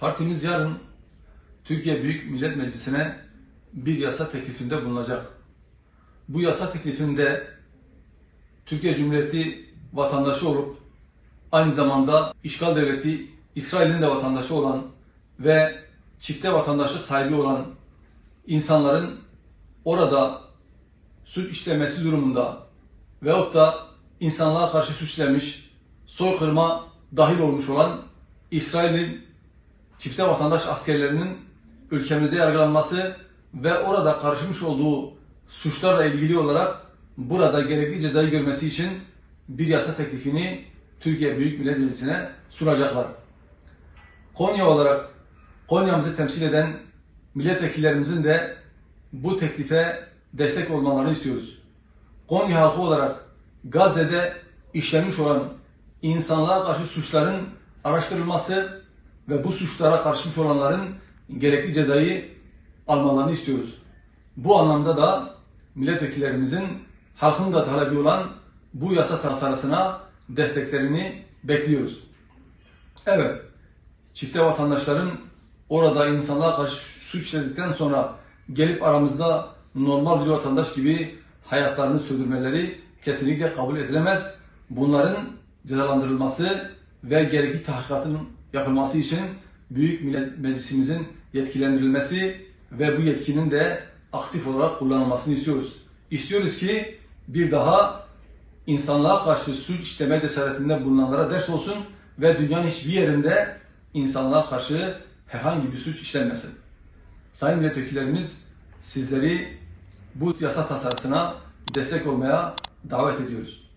Partimiz yarın Türkiye Büyük Millet Meclisi'ne bir yasa teklifinde bulunacak. Bu yasa teklifinde Türkiye Cumhuriyeti vatandaşı olup aynı zamanda işgal devleti İsrail'in de vatandaşı olan ve çifte vatandaşlık sahibi olan insanların orada suç işlemesi durumunda veyahut da insanlığa karşı suç işlemiş, soykırıma dahil olmuş olan İsrail'in çifte vatandaş askerlerinin ülkemizde yargılanması ve orada karışmış olduğu suçlarla ilgili olarak burada gerekli cezayı görmesi için bir yasa teklifini Türkiye Büyük Millet Meclisi'ne sunacaklar. Konya olarak Konya'mızı temsil eden milletvekillerimizin de bu teklife destek olmalarını istiyoruz. Konya halkı olarak Gazze'de işlenmiş olan insanlığa karşı suçların araştırılması ve bu suçlara karışmış olanların gerekli cezayı almalarını istiyoruz. Bu anlamda da milletvekillerimizin halkın da talebi olan bu yasa tasarısına desteklerini bekliyoruz. Evet, çifte vatandaşların orada insanlığa karşı suç işledikten sonra gelip aramızda normal bir vatandaş gibi hayatlarını sürdürmeleri kesinlikle kabul edilemez. Bunların cezalandırılması ve gerekli tahkikatın yapılması için Büyük Millet Meclisimizin yetkilendirilmesi ve bu yetkinin de aktif olarak kullanılmasını istiyoruz. İstiyoruz ki bir daha insanlığa karşı suç işleme cesaretinde bulunanlara ders olsun ve dünyanın hiçbir yerinde insanlığa karşı herhangi bir suç işlenmesin. Sayın milletvekillerimiz, sizleri bu yasa tasarısına destek olmaya davet ediyoruz.